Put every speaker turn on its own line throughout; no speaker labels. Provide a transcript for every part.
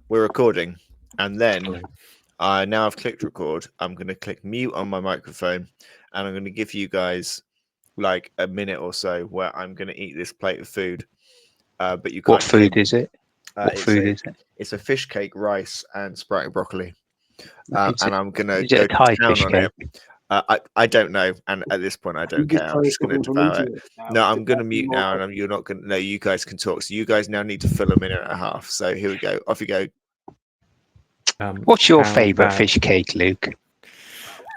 we're recording, and then now I've clicked record. I'm going to click mute on my microphone, and I'm going to give you guys like a minute or so where I'm going to eat this plate of food. But you can't.
What food is it? What food is it?
It's a fish cake, rice, and sprouted broccoli.
And
I'm going to
go
go
Thai
down
fish
on
cake?
it. I don't know, and at this point, I don't care. I'm just going to devour it. No, I'm going to mute now, and you're not going to. No, you guys can talk. So you guys now need to fill a minute and a half. So here we go. Off you go.
What's your favourite fish cake, Luke?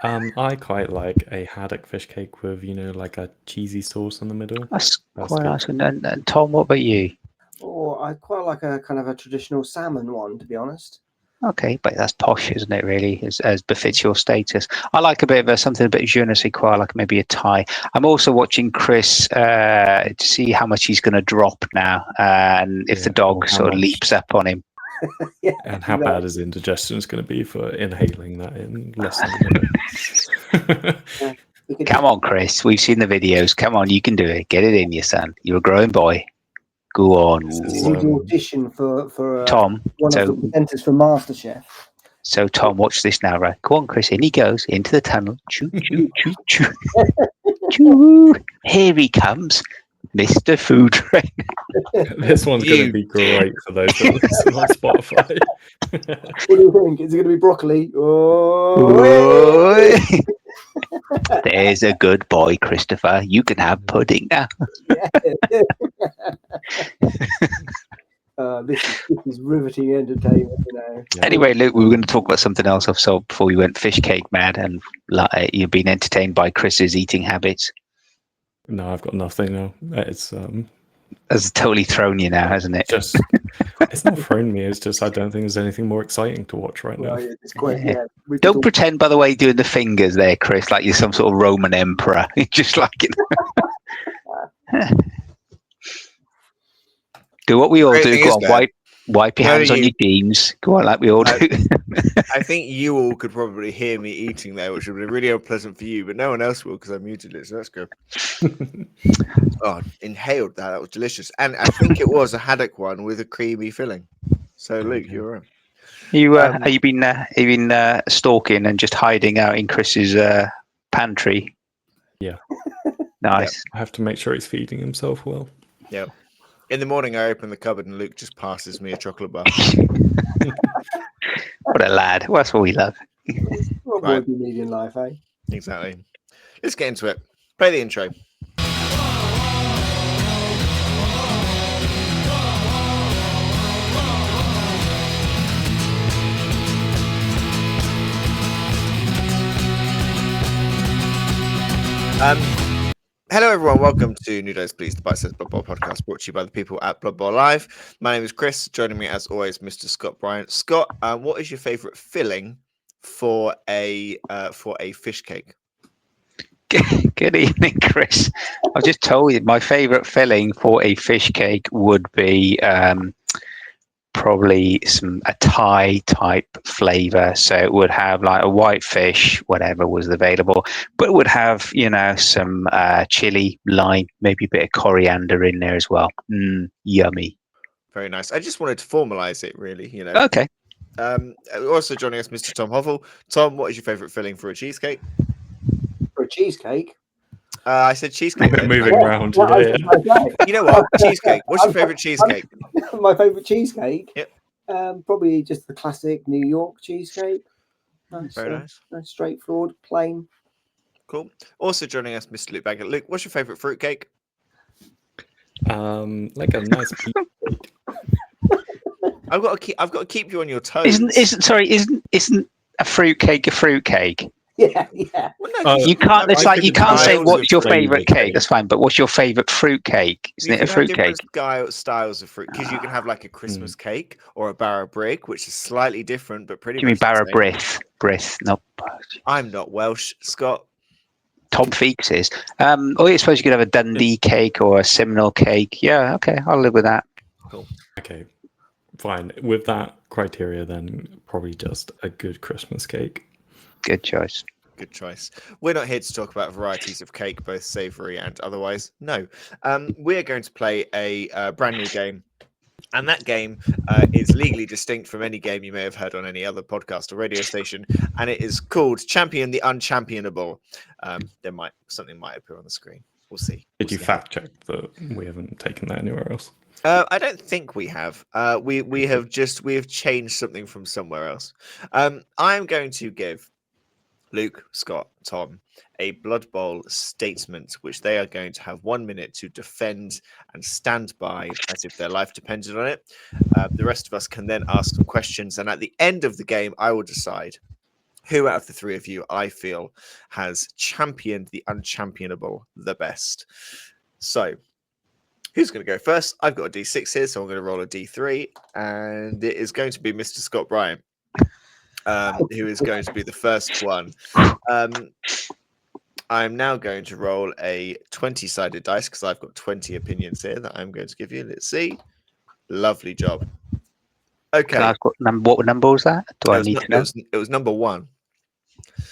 I quite like a haddock fish cake with, like a cheesy sauce in the middle.
That's quite nice. And Tom, what about you?
Oh, I quite like a kind of a traditional salmon one, to be honest.
Okay, but that's posh, isn't it? Really, as befits your status. I like a bit of something a bit je ne sais quoi, like maybe a Thai. I'm also watching Chris to see how much he's going to drop now, and if the dog sort of leaps up on him.
And how bad his indigestion is going to be for inhaling that in less than a minute.
Come on, Chris. We've seen the videos. Come on, you can do it. Get it in, your son. You're a growing boy. Go on.
This is audition for
Tom.
One of the presenters for MasterChef.
So, Tom, watch this now, right? Go on, Chris. In he goes into the tunnel. Choo, choo, choo, choo. Choo. Here he comes, Mr. Food Train.
This one's going to be great for those that listen on Spotify.
What do you think? Is it going to be broccoli?
There's a good boy, Christopher. You can have pudding now.
This is riveting entertainment,
Anyway, Luke, we were going to talk about something else also before we went fish cake mad, and you've been entertained by Chris's eating habits.
No, I've got nothing now. It's
totally thrown you now, hasn't it?
It's not thrown me. It's just I don't think there's anything more exciting to watch right now.
It's quite,
Don't pretend, by the way, doing the fingers there, Chris, like you're some sort of Roman emperor. Just like it. Do what we all do. Go on, wipe your hands on your jeans. Go on, like we all do.
I think you all could probably hear me eating there, which would be really unpleasant for you, but no one else will because I muted it, so that's good. Oh, inhaled that. That was delicious. And I think it was a haddock one with a creamy filling. So, Luke, you're right.
Have you been stalking and just hiding out in Chris's pantry?
Yeah.
Nice.
Yep. I have to make sure he's feeding himself well.
Yeah. In the morning, I open the cupboard and Luke just passes me a chocolate bar.
What a lad. Well, that's what we love.
What more do you need in life, eh?
Exactly. Let's get into it. Play the intro. Hello, everyone. Welcome to New Days Please, the Bite-sized Bloodbowl podcast brought to you by the people at Bloodbowl Live. My name is Chris. Joining me, as always, Mr. Scott Bryant. Scott, what is your favourite filling for a fish cake?
Good evening, Chris. I've just told you my favourite filling for a fish cake would be probably a Thai type flavour. So it would have like a white fish, whatever was available, but it would have, some chili, lime, maybe a bit of coriander in there as well. Yummy.
Very nice. I just wanted to formalise it, really,
Okay.
Also joining us, Mr. Tom Hovell. Tom, what is your favourite filling for a cheesecake?
For a cheesecake?
I said cheesecake.
We're moving around.
You know what? Cheesecake. What's your favourite cheesecake?
My favourite cheesecake?
Yep.
Probably just the classic New York cheesecake.
Very nice.
Straightforward, plain.
Cool. Also joining us, Mr. Luke Baggett. Luke, what's your favourite fruitcake?
Like a nice pizza.
I've got to keep you on your toes.
Isn't a fruitcake a fruitcake?
Yeah.
Well, no,
you can't. It's like you can't say what's your favourite cake.
cake.
That's fine, but what's your favourite fruit cake? Isn't it a fruit cake?
Styles of fruit, because you can have like a Christmas cake or a Barra Brig, which is slightly different but pretty.
Do you mean Barra Brith? No.
I'm not Welsh, Scott.
Tom Feeks is. I suppose you could have a Dundee cake or a Seminole cake. Yeah, okay, I'll live with that.
Cool.
Okay, fine. With that criteria, then probably just a good Christmas cake.
Good choice.
Good choice. We're not here to talk about varieties of cake, both savoury and otherwise. No. We're going to play a brand new game And that game is legally distinct from any game you may have heard on any other podcast or radio station, and it is called Champion the Unchampionable. Something might appear on the screen. We'll see.
Did you fact check that we haven't taken that anywhere else?
I don't think we have. We have changed something from somewhere else. I'm going to give Luke, Scott, Tom a Blood Bowl statement, which they are going to have 1 minute to defend and stand by as if their life depended on it. The rest of us can then ask some questions, and at the end of the game, I will decide who out of the three of you I feel has championed the Unchampionable the best. So, who's going to go first? I've got a D6 here, so I'm going to roll a D3, and it is going to be Mr. Scott Bryant, who is going to be the first one. I'm now going to roll a 20-sided dice because I've got 20 opinions here that I'm going to give you. Let's see. Lovely job. Okay.
Can I ask what number was that? Do I need to know?
It was number 1.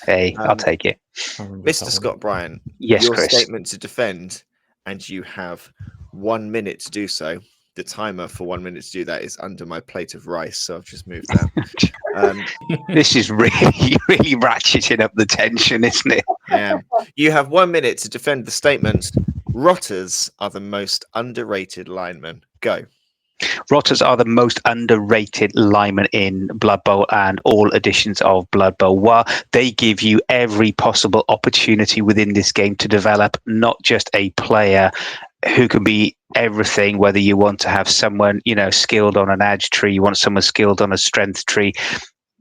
Hey, I'll take it.
Mr. Scott Bryant,
Yes,
your
Chris.
statement to defend, and you have 1 minute to do so. The timer for 1 minute to do that is under my plate of rice, so I've just moved that.
This is really, really ratcheting up the tension, isn't it?
Yeah. You have 1 minute to defend the statement. Rotters are the most underrated linemen. Go.
Rotters are the most underrated linemen in Blood Bowl and all editions of Blood Bowl. While they give you every possible opportunity within this game to develop not just a player who can be everything, whether you want to have someone, skilled on an edge tree, you want someone skilled on a strength tree.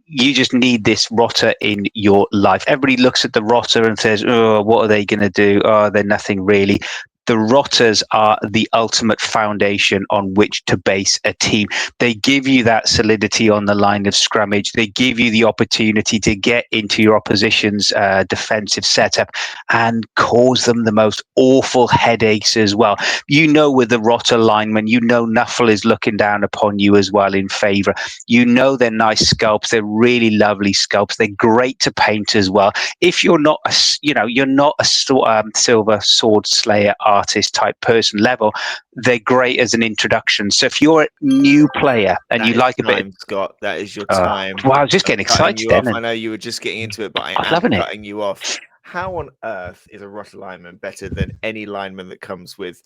You just need this rotter in your life. Everybody looks at the rotter and says, oh, what are they going to do? Oh, they're nothing really. The rotters are the ultimate foundation on which to base a team. They give you that solidity on the line of scrummage. They give you the opportunity to get into your opposition's defensive setup and cause them the most awful headaches as well. With the rotter lineman, Nuffle is looking down upon you as well in favour. They're nice sculpts. They're really lovely sculpts. They're great to paint as well. If you're not a Silver Sword Slayer artist type person level, they're great as an introduction. So if you're a new player and you like a bit,
Scott, that is your time.
Well, I was just getting excited then.
I know you were just getting into it, but I'm cutting you off. How on earth is a rotter lineman better than any lineman that comes with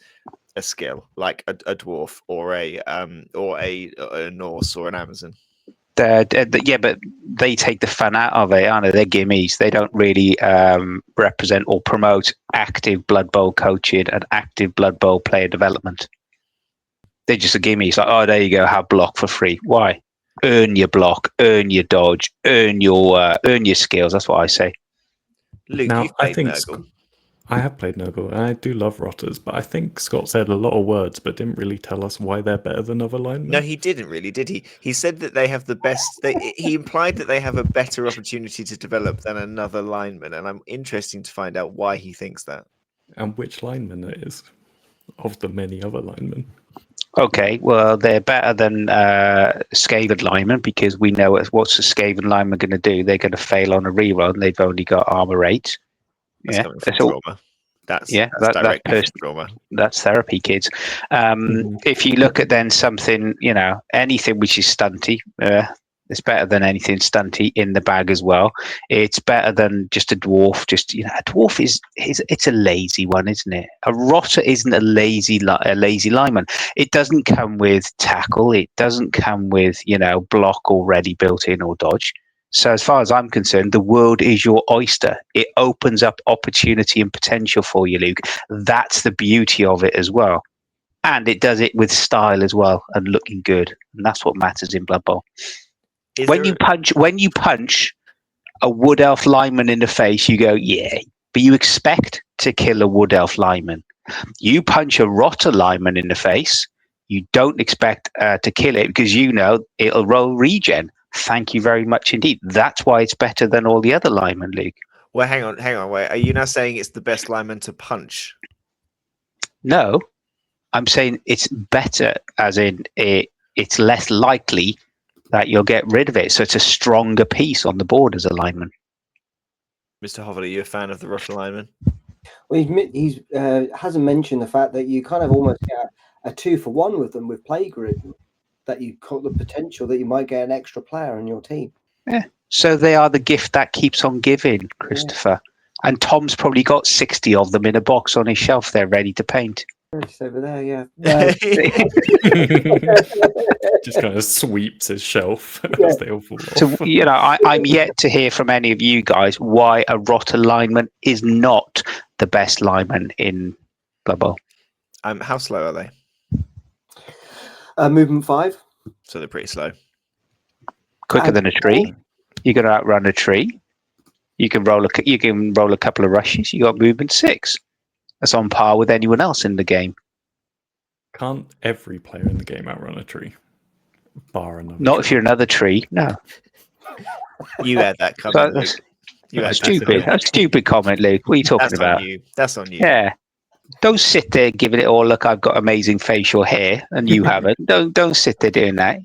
a skill like a dwarf or a Norse or an Amazon?
Yeah, but they take the fun out of it, aren't they? They're gimmies. They don't really represent or promote active Blood Bowl coaching and active Blood Bowl player development. They're just a gimme. It's like, oh, there you go, have block for free. Why? Earn your block, earn your dodge, earn your skills. That's what I say.
Luke,
now,
you've played Nurgle.
I have played Nurgle, and I do love rotters, but I think Scott said a lot of words, but didn't really tell us why they're better than other linemen.
No, he didn't really, did he? He said that they have the best. He implied that they have a better opportunity to develop than another lineman, and I'm interested to find out why he thinks that.
And which lineman it is of the many other linemen.
Okay, well, they're better than Skaven linemen because we know what's a Skaven lineman going to do. They're going to fail on a rerun. They've only got armor 8.
That's coming from trauma. That's directly from trauma.
That's therapy, kids. If you look at then something, anything which is stunty, it's better than anything stunty in the bag as well. It's better than just a dwarf. A dwarf it's a lazy one, isn't it? A rotter isn't a lazy lineman. It doesn't come with tackle. It doesn't come with block already built in or dodge. So as far as I'm concerned, the world is your oyster. It opens up opportunity and potential for you, Luke. That's the beauty of it as well. And it does it with style as well and looking good. And that's what matters in Blood Bowl. When you punch a Wood Elf lineman in the face, you go, yeah, but you expect to kill a Wood Elf lineman. You punch a rotter lineman in the face, you don't expect to kill it because it'll roll regen. Thank you very much indeed. That's why it's better than all the other linemen, Luke.
Well, hang on, wait. Are you now saying it's the best lineman to punch?
No, I'm saying it's better, as in it's less likely that you'll get rid of it. So it's a stronger piece on the board as a lineman.
Mr. Hovel, are you a fan of the rotter lineman?
Well, he hasn't mentioned the fact that you kind of almost get a 2-for-1 with them with Plague Room. that you got the potential that you might get an extra player on your team.
Yeah. So they are the gift that keeps on giving, Christopher. Yeah. And Tom's probably got 60 of them in a box on his shelf there, ready to paint.
It's over there, yeah.
Just kind of sweeps his shelf as they all fall off.
So, you know, I'm yet to hear from any of you guys why a rot alignment is not the best lineman in Bloodbowl.
How slow are they?
Movement 5.
So they're pretty slow.
Quicker than a tree. You're going to outrun a tree. You can roll a couple of rushes. You got movement 6. That's on par with anyone else in the game.
Can't every player in the game outrun a tree? Bar another.
Not
tree.
If you're another tree. No.
You had that comment.
That's stupid. That's a stupid comment, Luke. What are you talking about?
That's on you.
Yeah. Don't sit there giving it all. Look, I've got amazing facial hair, and you haven't. Don't sit there doing that.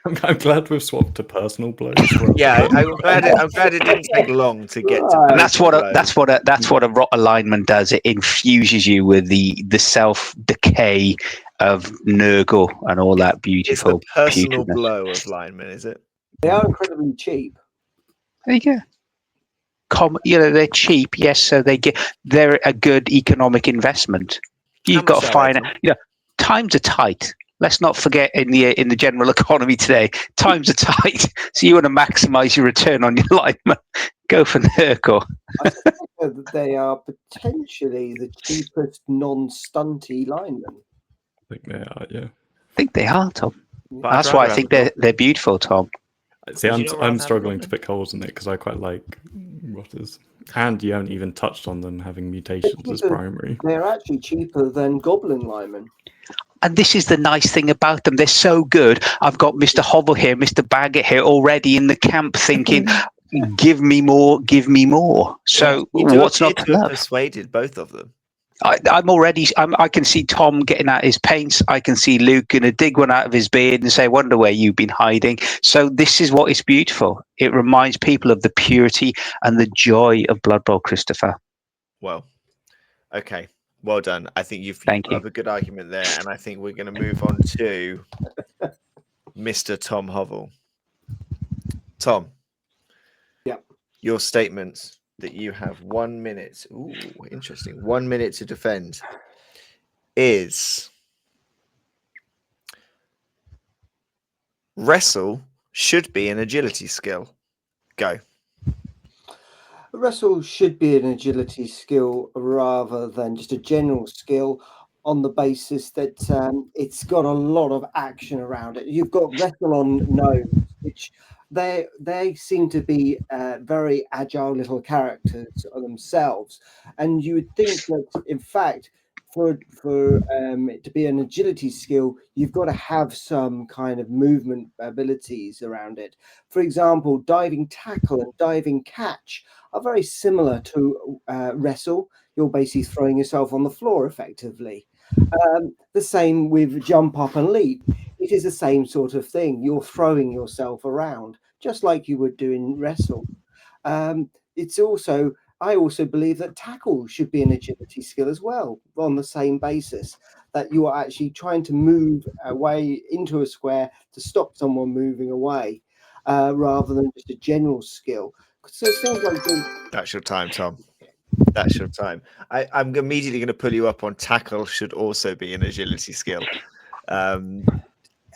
I'm glad we've swapped to personal blows.
Yeah, I'm glad it didn't take long to get to.
And that's what a rot alignment does. It infuses you with the self decay of Nurgle and all that beautiful.
It's the personal blow of linemen, is it?
They are incredibly cheap.
There you go. They're cheap, yes. So they're a good economic investment. You've got to find, times are tight. Let's not forget in the general economy today, times are tight. So you want to maximise your return on your lineman. Go for Nurgle.
I think that they are potentially the cheapest non-stunty linemen.
I think they are, yeah.
I think they are, Tom. That's why I think they're beautiful, Tom.
See, I'm struggling to pick holes in it because I quite like rotters. And you haven't even touched on them having mutations as primary.
They're actually cheaper than goblin linemen.
And this is the nice thing about them. They're so good. I've got Mr. Hovel here, Mr. Baggett here already in the camp thinking, give me more, give me more. So what's not to love?
Persuaded both of them.
I can see Tom getting out his paints. I can see Luke going to dig one out of his beard and say, wonder where you've been hiding. So this is what is beautiful. It reminds people of the purity and the joy of Blood Bowl, Christopher.
Well, okay. Well done. I think you have a good argument there. And I think we're going to move on to Mr. Tom Hovel. Tom.
Yeah.
Your statements that you have 1 minute. Ooh, interesting. 1 minute to defend is wrestle should be an agility skill. Go.
Wrestle should be an agility skill rather than just a general skill on the basis that it's got a lot of action around it. You've got wrestle on gnomes, which they seem to be very agile little characters themselves. And you would think that, in fact, for it to be an agility skill, you've got to have some kind of movement abilities around it. For example, diving tackle and diving catch are very similar to wrestle. You're basically throwing yourself on the floor effectively. The same with jump up and leap. It is the same sort of thing. You're throwing yourself around, just like you would do in wrestle. I also believe that tackle should be an agility skill as well, on the same basis, that you are actually trying to move away into a square to stop someone moving away, rather than just a general skill. So it sounds like
that's your time, Tom. That's your time. I'm immediately going to pull you up on tackle should also be an agility skill.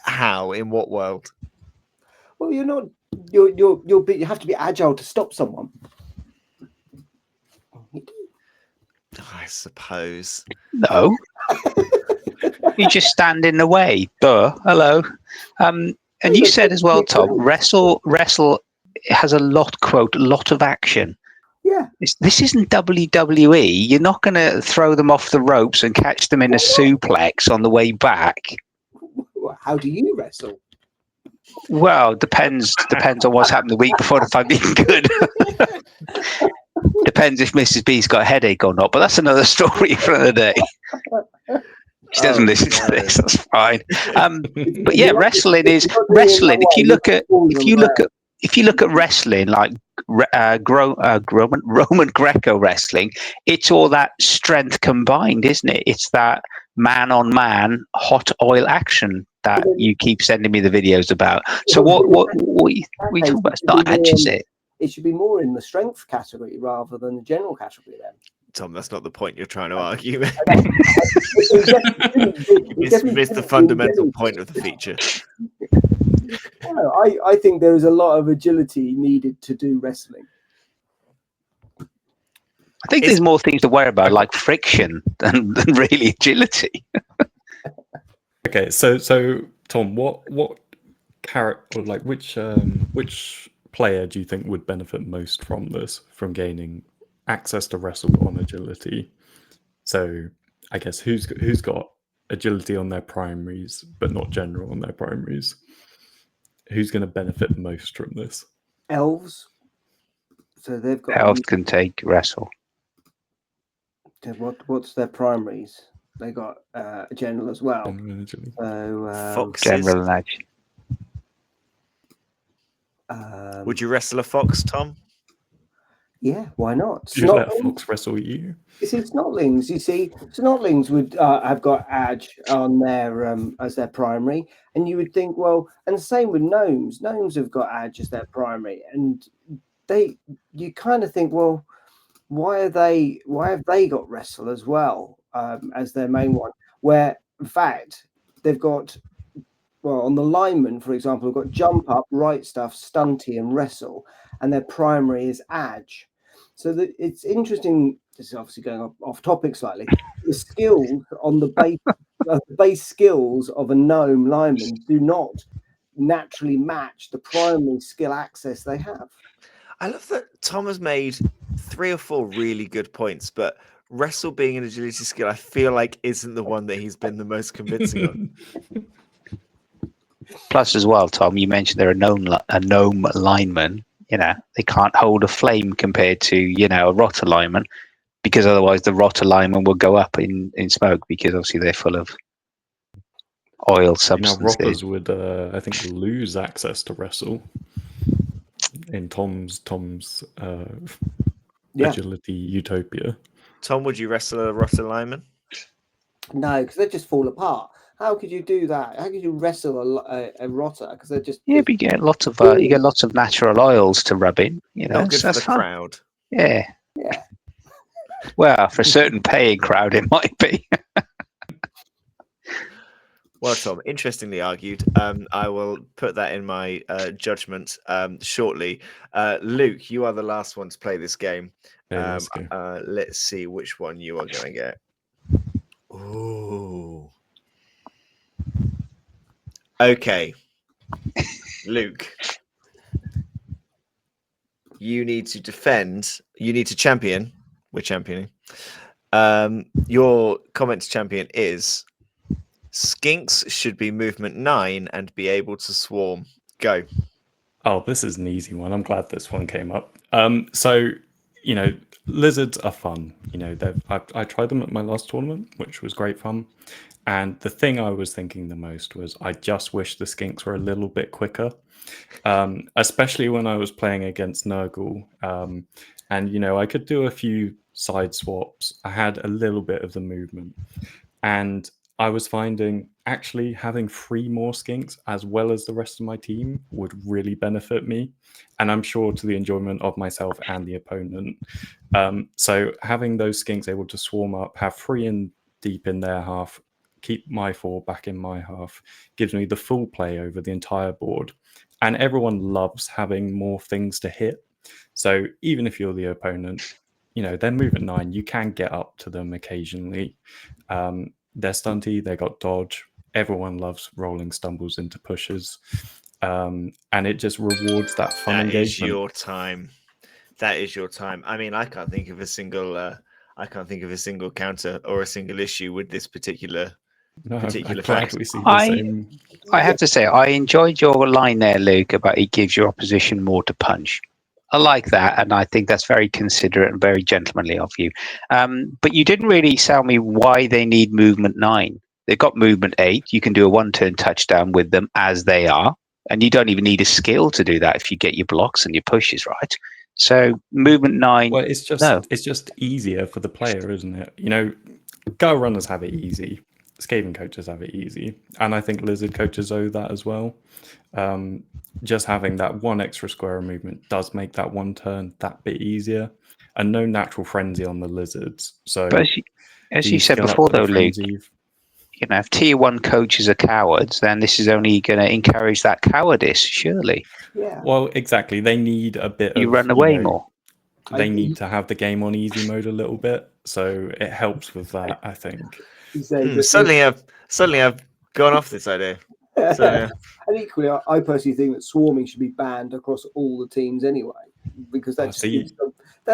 How? In what world?
Well, you're not. You have to be agile to stop someone.
I suppose.
No. You just stand in the way. Duh. Hello. And you said as well, Tom, wrestle has a lot of action.
Yeah.
This isn't WWE. You're not going to throw them off the ropes and catch them in a suplex on the way back.
How do you wrestle?
Well, depends on what's happened the week before if I'm being good. Depends if Mrs. B's got a headache or not, but that's another story for another day. She doesn't listen to this. That's fine. But yeah, wrestling is wrestling. If you look at wrestling, like Roman Greco wrestling, it's all that strength combined, isn't it? It's that man-on-man hot oil action that you keep sending me the videos about. So what you talking about? It's not edge, is it?
It should be more in the strength category rather than the general category then.
Tom, that's not the point you're trying to argue.
It's
It's missed the fundamental point of the feature.
I think there is a lot of agility needed to do wrestling.
I think there's more things to worry about, like friction, than really agility.
Okay, so Tom, what character, like which player do you think would benefit most from this, from gaining access to wrestle on agility? So I guess who's got agility on their primaries but not general on their primaries? Who's going to benefit most from this?
Elves. So they've got
Elves can take wrestle.
What's their primaries? They got a general as well. So
Foxes.
General and edge.
Would you wrestle a fox, Tom?
Yeah, why not?
Do you let a fox wrestle you?
You see, snotlings. You see, snotlings would have got edge on their as their primary, and you would think, well, and the same with gnomes. Gnomes have got edge as their primary, and you kind of think, well, why have they got wrestle as well as their main one? Where in fact they've got, well, on the lineman, for example, they've got jump up, right stuff, stunty, and wrestle, and their primary is edge. So that it's interesting. This is obviously going off topic slightly. The skills on the base skills of a gnome lineman do not naturally match the primary skill access they have.
I love that Tom has made 3 or 4 really good points, but wrestle being an agility skill, I feel like isn't the one that he's been the most convincing on.
Plus, as well, Tom, you mentioned they're a gnome lineman. They can't hold a flame compared to, a rotter lineman, because otherwise the rotter lineman will go up in smoke, because obviously they're full of oil substances.
Rotters would, I think, lose access to wrestle in Tom's agility utopia.
Tom, would you wrestle a rotter lineman?
No, because they just fall apart. How could you do that? How could you wrestle a rotter? Because they're just
but you get lots of natural oils to rub in.
Not good for the crowd.
Yeah. Well, for a certain paying crowd, it might be.
Well, Tom, interestingly argued. I will put that in my judgment shortly. Luke, you are the last one to play this game. Let's see which one you are going to get. Ooh. Okay. Luke. You need to defend. You need to champion. We're championing. Your comment to champion is skinks should be movement 9 and be able to swarm. Go.
Oh, this is an easy one. I'm glad this one came up. So, lizards are fun. I tried them at my last tournament, which was great fun. And the thing I was thinking the most was I just wish the skinks were a little bit quicker, especially when I was playing against Nurgle. And, I could do a few side swaps. I had a little bit of the movement. And I was finding actually having 3 more skinks as well as the rest of my team would really benefit me. And I'm sure to the enjoyment of myself and the opponent. So having those skinks able to swarm up, have 3 in deep in their half, keep my 4 back in my half, gives me the full play over the entire board. And everyone loves having more things to hit. So even if you're the opponent, they're moving 9, you can get up to them occasionally. They're stunty, they got dodge. Everyone loves rolling stumbles into pushes. And it just rewards that fun engagement.
That is your time. That is your time. I mean, I can't think of a single counter or a single issue with this particular fact.
I have to say, I enjoyed your line there, Luke, about it gives your opposition more to punch. I like that, and I think that's very considerate and very gentlemanly of you. But you didn't really tell me why they need movement 9. They've got movement 8. You can do a 1-turn touchdown with them as they are, and you don't even need a skill to do that if you get your blocks and your pushes right. So movement 9.
Well, it's just easier for the player, isn't it? Go runners have it easy. Skaven coaches have it easy, and I think lizard coaches owe that as well. Just having that one extra square of movement does make that one turn that bit easier, and no natural frenzy on the lizards. So,
But as you said before, though, Luke, if tier 1 coaches are cowards, then this is only going to encourage that cowardice, surely.
Yeah.
Well, exactly. They need a bit
You
of
run away more.
They need to have the game on easy mode a little bit, so it helps with that, I think.
Suddenly I've gone off this idea. So,
and equally, I personally think that swarming should be banned across all the teams anyway, because that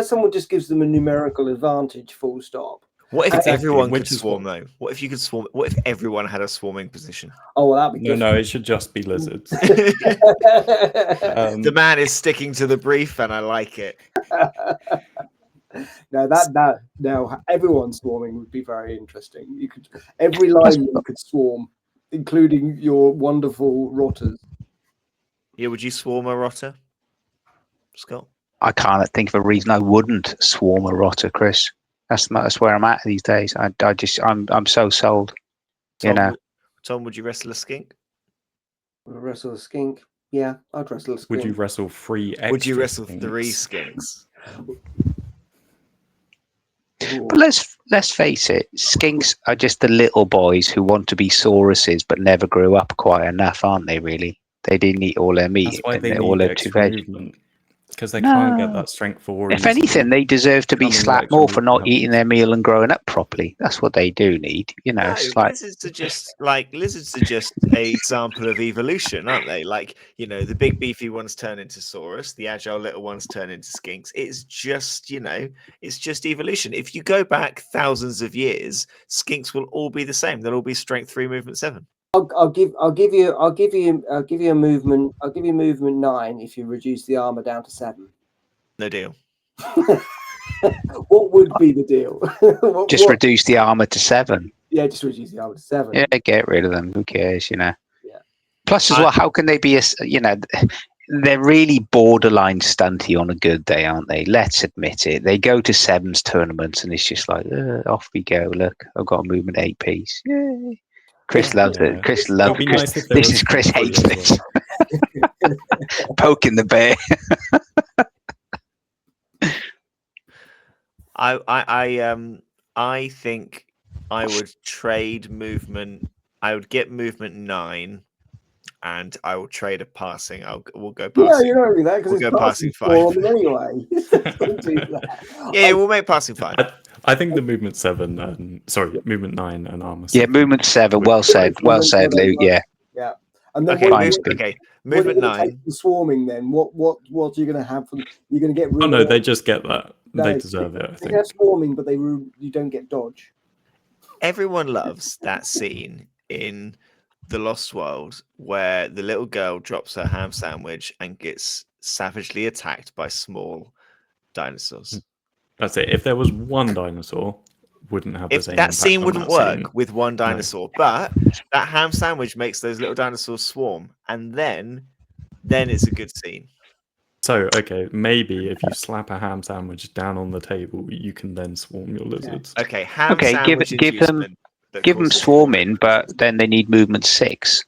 someone just gives them a numerical advantage. Full stop.
What if everyone could swarm though? What if you could swarm? What if everyone had a swarming position?
Oh, well, that'd be different.
No, it should just be lizards.
The man is sticking to the brief, and I like it.
Now everyone swarming would be very interesting. You could every line you could swarm, including your wonderful rotters.
Yeah, would you swarm a rotter, Scott?
I can't think of a reason I wouldn't swarm a rotter, Chris. That's where I'm at these days. I'm so sold.
Tom, would you wrestle a skink?
Wrestle a skink? Yeah, I'd wrestle a skink.
Would you wrestle 3 extra
Would you wrestle
skinks?
3 skinks?
But let's face it, skinks are just the little boys who want to be sauruses but never grew up quite enough, aren't they? Really, they didn't eat all their meat.
That's why they
all
need
their
extra movement, because they can't get that strength 4.
If anything, they deserve to be slapped more for not eating their meal and growing up properly. That's what they do need.
Lizards are just an example of evolution, aren't they? Like, the big beefy ones turn into saurus, the agile little ones turn into skinks. It's just evolution. If you go back thousands of years, skinks will all be the same. They'll all be strength 3, movement 7.
I'll give you a movement. I'll give you movement 9 if you reduce the armor down to 7.
No deal.
What would be the deal?
Reduce the armor to 7.
Yeah, just reduce the armor to 7.
Yeah, get rid of them. Who cares?
Yeah.
Plus, as well, how can they be they're really borderline stunty on a good day, aren't they? Let's admit it. They go to 7s tournaments and it's just like, off we go. Look, I've got a movement 8 piece. Yay. Chris loves it. Chris loves it. Nice Chris hates this. Poking the bear.
I think I would trade movement. I would get movement 9, and I will trade a passing. We'll go passing.
Yeah, you don't do that because
we'll
it's
go passing 5
anyway. Don't do that.
Yeah, we'll make passing 5.
I think the movement 7, movement 9 and armor 7.
Yeah, movement 7. Well said, Luke. Yeah.
Yeah. And then
movement 9.
Swarming. Then what are you going to have? You're going to get.
Oh no, they just get that. They deserve it. I think.
They have swarming, but you don't get dodge.
Everyone loves that scene in The Lost World where the little girl drops her ham sandwich and gets savagely attacked by small dinosaurs.
That's it. If there was one dinosaur, wouldn't have the same.
That scene wouldn't work with one dinosaur, but that ham sandwich makes those little dinosaurs swarm, and then it's a good scene. So,
okay, maybe if you slap a ham sandwich down on the table, you can then swarm your lizards.
Okay,
give them swarming, but then they need movement 6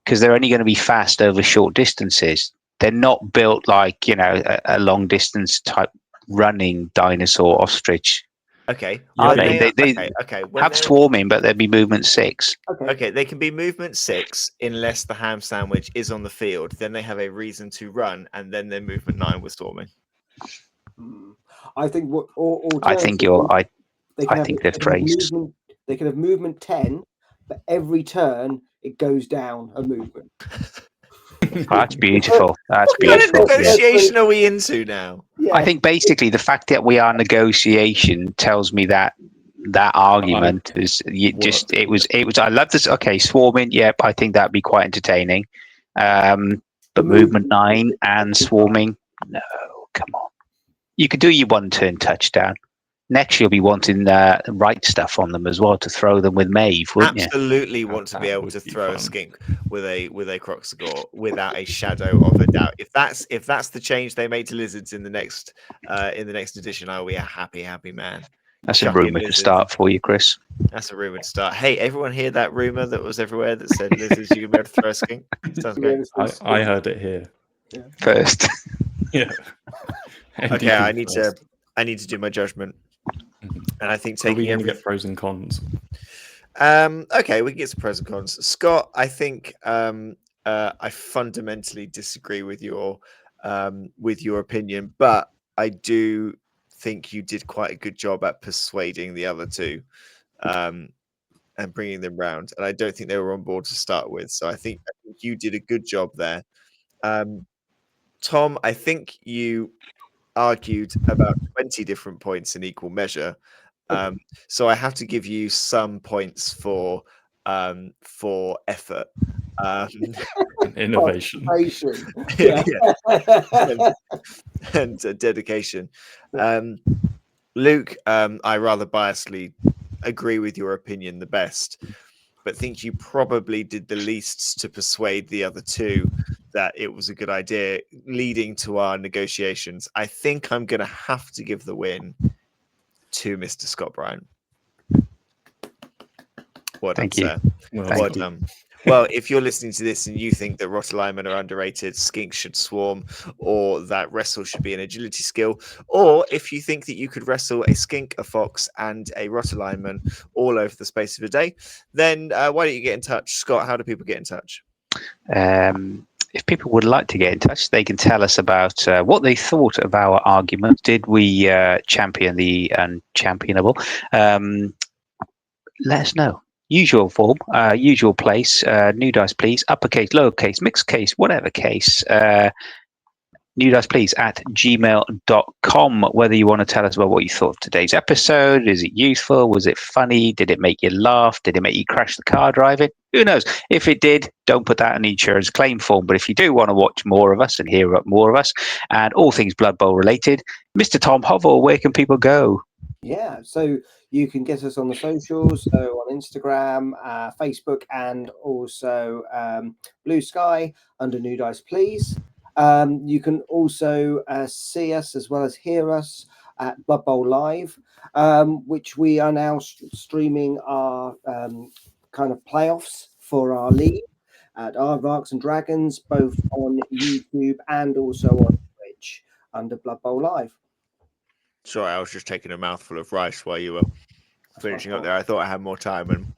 because they're only going to be fast over short distances. They're not built like a long distance type running dinosaur ostrich.
Okay.
They have swarming, but they'll be movement 6.
Okay, they can be movement 6 unless the ham sandwich is on the field. Then they have a reason to run, and then they're movement 9 with swarming.
I think
they've phrased.
They can have movement 10, but every turn it goes down a movement.
That's beautiful. That's
what kind of negotiation are we into now?
Yeah.
I think basically the fact that we are negotiation tells me that argument is it was. I love this. Okay, swarming. Yep, I think that'd be quite entertaining. But movement 9 and swarming. No, come on. You could do your 1-turn touchdown. Next, you'll be wanting right stuff on them as well to throw them with Maeve, wouldn't you?
Absolutely want to be able to throw a skink with a croc score without a shadow of a doubt. If that's the change they made to lizards in the next edition, I'll be a happy man.
That's a
Chuck in
rumor to
lizards.
start for you, Chris.
That's a rumor to start. Hey, everyone hear that rumor that was everywhere that said lizards you can be able to throw a skink? Sounds great.
I heard it here.
First.
Yeah.
Okay,
NDP
I need to do my judgment.
Mhm.
And I think
Are we
taking
going to
every
get pros and cons?
okay, we can get some pros and cons. Scott, I think I fundamentally disagree with your opinion, but I do think you did quite a good job at persuading the other two and bringing them round. And I don't think they were on board to start with. So I think you did a good job there. Tom, I think you argued about 20 different points in equal measure. So I have to give you some points for effort.
Innovation.
Yeah.
and dedication. Luke, I rather biasedly agree with your opinion the best, but think you probably did the least to persuade the other two that it was a good idea leading to our negotiations. I think I'm going to have to give the win to Mr. Scott Bryant. Well done,
Thank you.
sir.
Well,
Well
Scott.
done. Well, if you're listening to this and you think that rotter linemen are underrated, skinks should swarm, or that wrestle should be an agility skill, or if you think that you could wrestle a skink, a fox, and a rotter lineman all over the space of a day, then why don't you get in touch? Scott, how do people get in touch?
If people would like to get in touch, they can tell us about what they thought of our argument. Did we champion the unchampionable? Let us know. Usual form, usual place, new dice please, uppercase, lowercase, mixed case, whatever case, new dice please at gmail.com. Whether you want to tell us about what you thought of today's episode, is it useful, was it funny, did it make you laugh, did it make you crash the car driving? Who knows? If it did, don't put that in the insurance claim form. But if you do want to watch more of us and hear more of us and all things Blood Bowl related, Mr. Tom Hovell, where can people go?
Yeah, so you can get us on the socials, so on Instagram, Facebook, and also Blue Sky under New Dice Please. You can also see us as well as hear us at Blood Bowl Live, which we are now streaming our kind of playoffs for our league at Aardvarks and Dragons, both on YouTube and also on Twitch under Blood Bowl Live.
Sorry, I was just taking a mouthful of rice while you were finishing up there. I thought I had more time and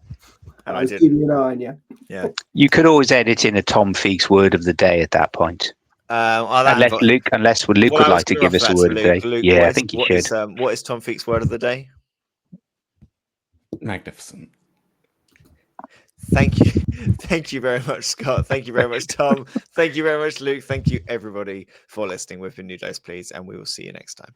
I didn't.
Keeping an eye on you.
Yeah.
You could always edit in a Tom Feeks word of the day at that point. Unless Luke would like to give us a word of the day.
Luke,
yeah, I think he should.
What is Tom Feeks' word of the day?
Magnificent.
Thank you. Thank you very much, Scott. Thank you very much, Tom. Thank you very much, Luke. Thank you, everybody, for listening. We've been New Dice Please, and we will see you next time.